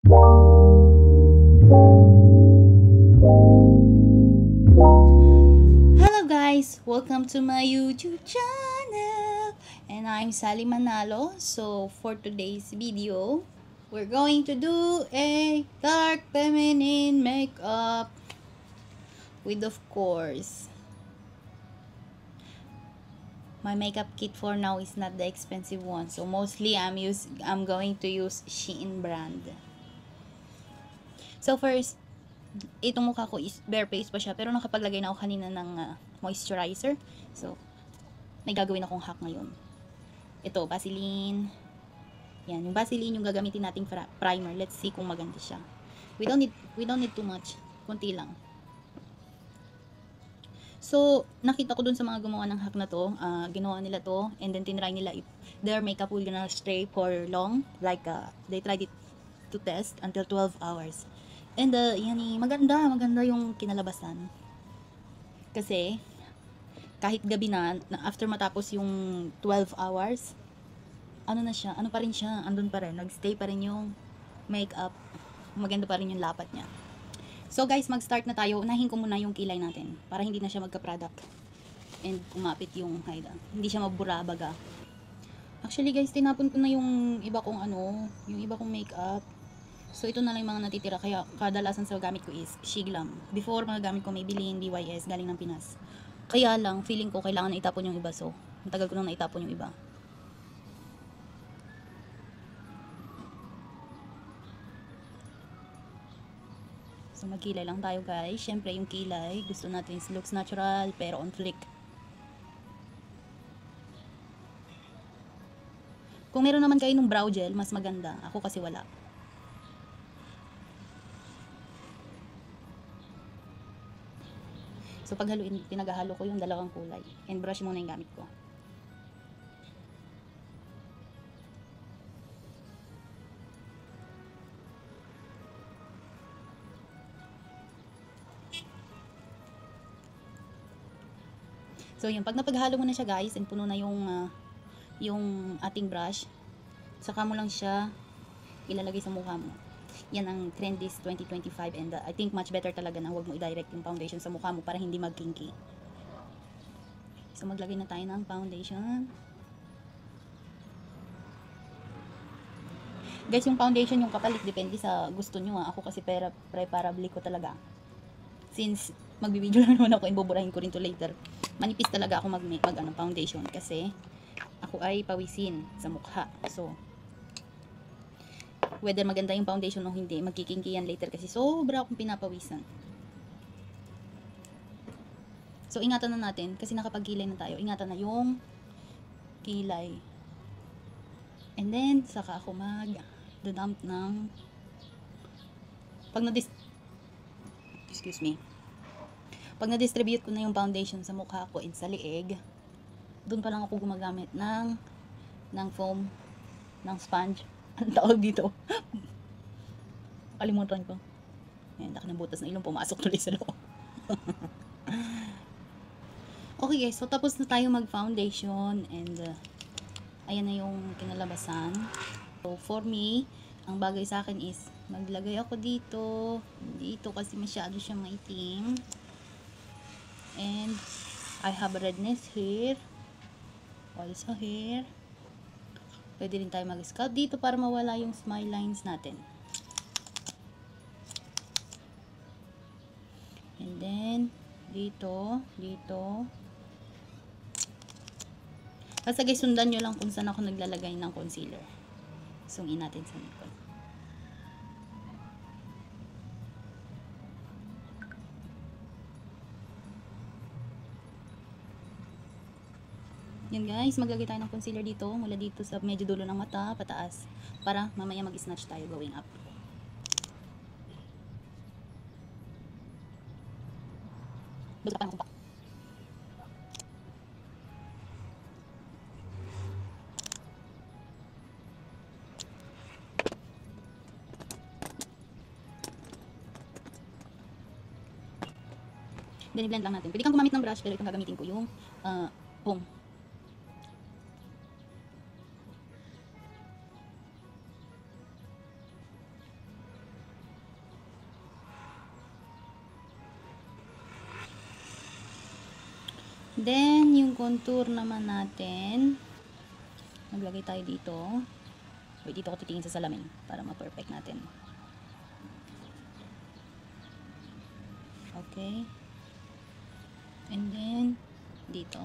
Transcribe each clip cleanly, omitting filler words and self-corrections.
Hello guys! Welcome to my YouTube channel! And I'm Sally Manalo. So for today's video, we're going to do a dark feminine makeup with, of course, my makeup kit for now is not the expensive one. So mostly I'm going to use Shein brand. So first, itong mukha ko is bare face pa siya, pero nakapaglagay na ako kanina ng moisturizer. So may gagawin akong hack ngayon. Ito, Vaseline. Yan, yung Vaseline yung gagamitin nating primer. Let's see kung maganda siya. We don't need too much. Konti lang. So, nakita ko dun sa mga gumawa ng hack na to, ginawa nila to, and then tinry nila if their makeup will gonna stay for long. Like, they tried it to test until 12 hours. And, yan maganda yung kinalabasan. Kasi, kahit gabi na, after matapos yung 12 hours, ano pa rin siya, andun pa rin, nagstay pa rin yung makeup, maganda pa rin yung lapat niya. So guys, mag-start na tayo. Unahin ko muna yung kilay natin, para hindi na siya magka-product, and kumapit yung hida, hindi siya mabura baga. Actually guys, tinapon ko na yung iba kong makeup. So ito na lang yung mga natitira, kaya kadalasan sa gamit ko is Shiglam. Before, mga gamit ko Maybelline, DYS, galing ng Pinas. Kaya lang, feeling ko kailangan na itapon yung iba, so matagal ko nang naitapon yung iba. So magkilay lang tayo guys. Syempre yung kilay, gusto natin looks natural pero on flick. Kung meron naman kayo ng brow gel, mas maganda. Ako kasi wala. So paghaluin, pinaghahalo ko yung dalawang kulay. And brush muna yung gamit ko. So yun, pag napaghalo mo na siya guys, and puno na yung ating brush, saka mo lang siya ilalagay sa mukha mo. Yan ang trend this 2025, and I think much better talaga na huwag mo i-direct yung foundation sa mukha mo para hindi mag-kinky. So maglagay na tayo ng foundation. Guys, yung foundation yung kapalit, depende sa gusto nyo. Ako kasi preferably ko talaga, since magbibideo lang naman ako, ibuburahin ko rin to later, manipis talaga ako mag foundation kasi ako ay pawisin sa mukha. So whether maganda yung foundation o hindi, magkikinki yan later kasi sobra akong pinapawisan. So ingatan na natin kasi nakapagkilay na tayo. Ingatan na yung kilay. And then saka ako mag-dump ng pag na-distribute ko na yung foundation sa mukha ko and sa liig, doon pa lang ako gumagamit ng foam, ng sponge. Ang tawag dito? Kalimutan ko. Ayan, laki ng butas na ilong, pumasok tuloy sa loob. Okay guys, so tapos na tayo mag-foundation, and ayan na yung kinalabasan. So for me, ang bagay sa akin is maglagay ako dito kasi masyado siya maitim. And I have redness here, also here. Pwede rin tayo mag-scalp dito para mawala yung smile lines natin. And then, dito. Basta guys, sundan nyo lang kung saan ako naglalagay ng concealer. Sungin natin sa likod. Yan guys, maglagay tayo ng concealer dito, mula dito sa medyo dulo ng mata, pataas, para mamaya mag-snatch tayo going up. Then i-blend lang natin. Pwede kang gumamit ng brush, pero itong gagamitin ko yung foam. Then, yung contour naman natin, maglagay tayo dito. Wait, dito ko titingin sa salamin para ma-perfect natin. Okay. And then, dito.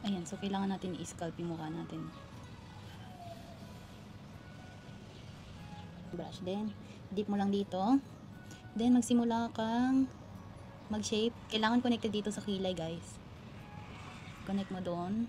Ayan, so kailangan natin i-scalp yung mukha natin. Brush din. Dip mo lang dito. Then, magsimula kang mag-shape. Kailangan connected dito sa kilay, guys. Connect mo doon.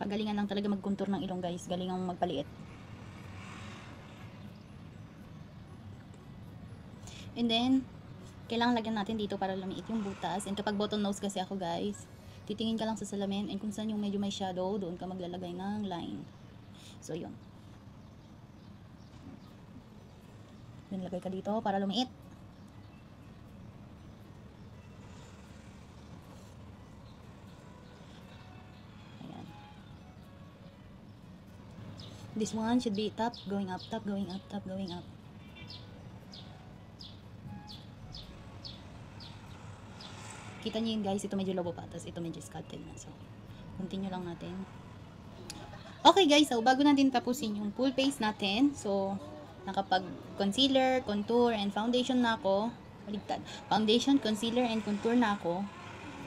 Pagalingan lang talaga mag-contour ng ilong, guys. Galingan magpaliit. And then, kailangan lagyan natin dito para lumiit yung butas. And kapag bottom nose kasi ako, guys, titingin ka lang sa salamin. And kung saan yung medyo may shadow, doon ka maglalagay ng line. So, yun. Then, lagay ka dito para lumiit. This one should be top, going up, top, going up, top, going up. Kita nyo yun, guys, ito medyo lobo pa, tapos ito medyo sculpted na. So, continue lang natin. Okay, guys, so bago natin tapusin yung full face natin, so, nakapag concealer, contour, and foundation na ako. Baligtad. Foundation, concealer, and contour na ako.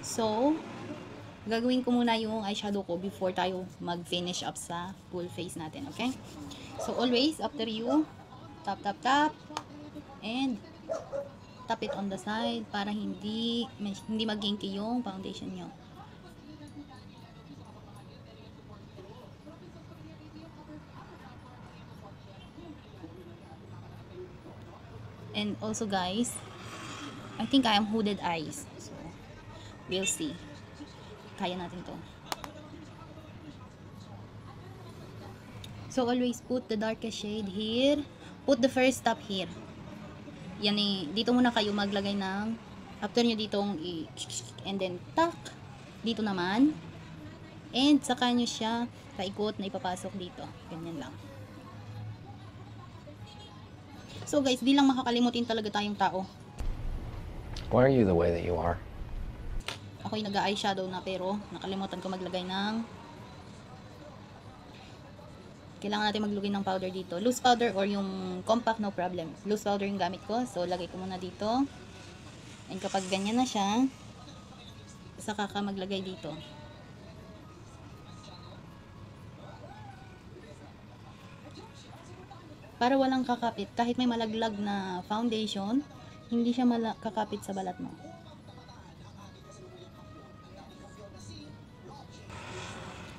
So, gagawin ko muna yung eyeshadow ko before tayo mag-finish up sa full face natin, okay? So, always, after you, tap, tap, tap, and tap it on the side para hindi magginky yung foundation nyo. And also, guys, I think I am hooded eyes. So, we'll see. Kaya natin to. So, always put the darkest shade here. Put the first top here. Yan eh. Dito muna kayo maglagay ng, after nyo ditong and then tuck. Dito naman. And saka nyo siya paikot na ipapasok dito. Ganyan lang. So guys, di lang makakalimutin talaga tayong tao. Why are you the way that you are? Ako'y nag-eyeshadow na pero nakalimutan ko maglagay ng, kailangan natin maglagay ng powder dito. Loose powder or yung compact, no problem. Loose powder yung gamit ko. So, lagay ko muna dito. And kapag ganyan na siya, saka ka maglagay dito. Para walang kakapit. Kahit may malaglag na foundation, hindi siya kakapit sa balat mo.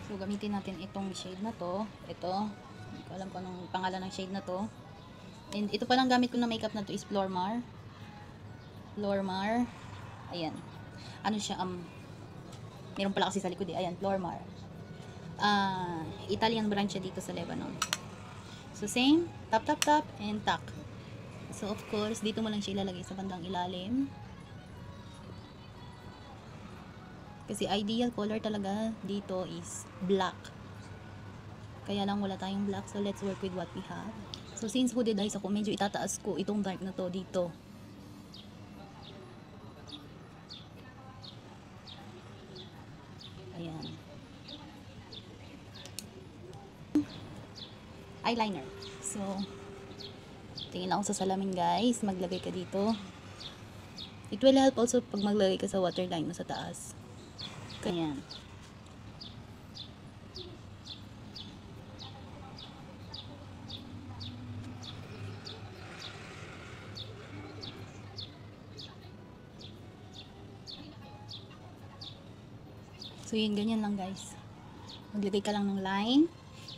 So, gamitin natin itong shade na to. Ito. Hindi ko alam kung anong pangalan ng shade na to. And ito palang gamit ko na makeup na to is Flormar. Flormar. Ayan. Ano siya? Meron pala kasi sa likod eh. Ayan, Flormar. Italian brand siya dito sa Lebanon. So, same. Tap, tap, tap. And tuck. So, of course, dito mo lang siya ilalagay sa bandang ilalim. Kasi ideal color talaga dito is black. Kaya lang wala tayong black. So, let's work with what we have. So, since hooded eyes ako, medyo itataas ko itong dark na to dito. Ayan. Eyeliner. So, tingin ako sa salamin, guys. Maglagay ka dito. It will help also pag maglagay ka sa waterline mo sa taas. Ayan. So, yun, ganyan lang, guys. Maglagay ka lang ng line.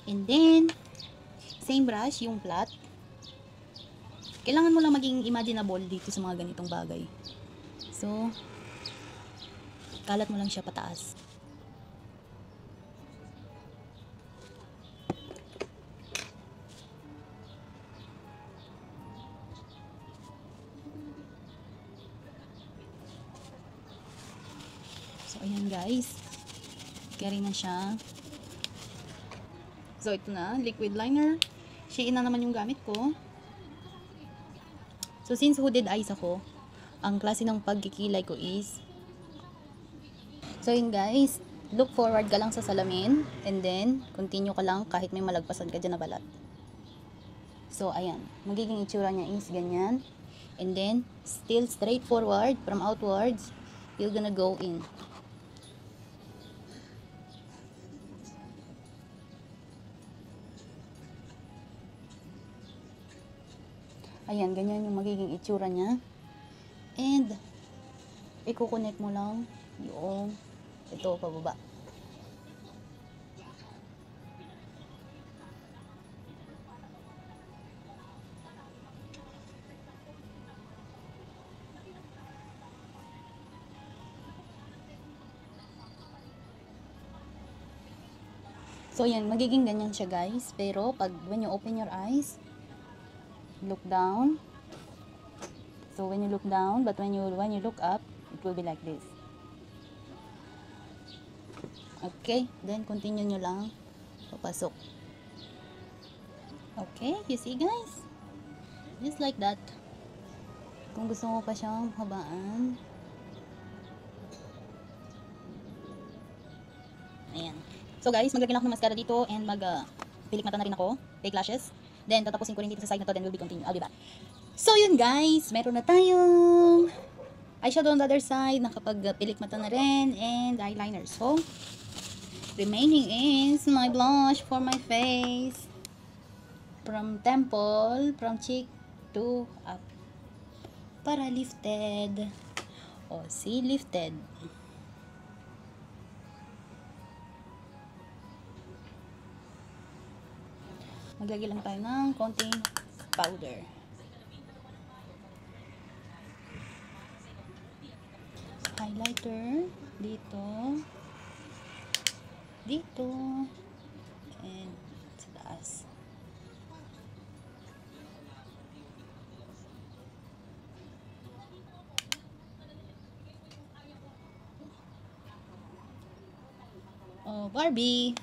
And then, same brush, yung flat. Kailangan mo lang maging imaginable dito sa mga ganitong bagay. So, kalat mo lang siya pataas. So, ayan guys. Carry na siya. So, ito na. Liquid liner. Shein na naman yung gamit ko. So, since hooded eyes ako, ang klase ng pagkikilay ko is, so yun guys, look forward ka lang sa salamin, and then, continue ka lang kahit may malagpasan ka dyan na balat. So, ayan. Magiging itsura niya is ganyan. And then, still straight forward, from outwards, you're gonna go in. Ayan, ganyan yung magiging itsura niya. And, i-connect mo lang yung ito pababa. So, yan, magiging ganyan siya guys. Pero, when you open your eyes, look down. So when you look down, but when you look up, it will be like this. Okay, then continue nyo lang papasok. Okay, you see guys? Just like that. Kung gusto mo pa siyang habaan, ayan. So guys, maglagyan ako ng mascara dito and pilik mata na rin ako, fake lashes. Then, tatapusin ko rin dito sa side na to, then we'll be continue. I'll be back. So, yun guys. Meron na tayong eyeshadow on the other side. Nakapag-pilik mata na rin. And eyeliner. So, remaining is my blush for my face. From temple, from cheek to up. Para lifted. O, see, lifted. Maglagay lang tayo ng konting powder. Highlighter dito, dito, and sa taas. Oh, Barbie.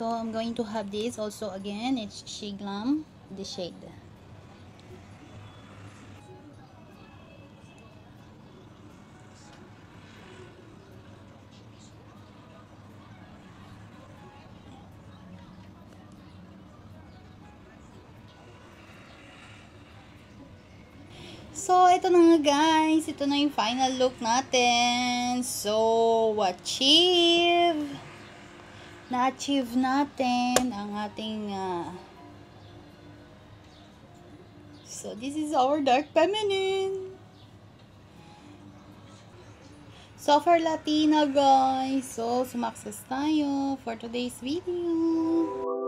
So, I'm going to have this also again. It's She Glam, the shade. So, ito na nga guys. Ito na yung final look natin. So, na-achieve natin ang ating so this is our dark feminine. So for Latina guys, so sumakses tayo for today's video.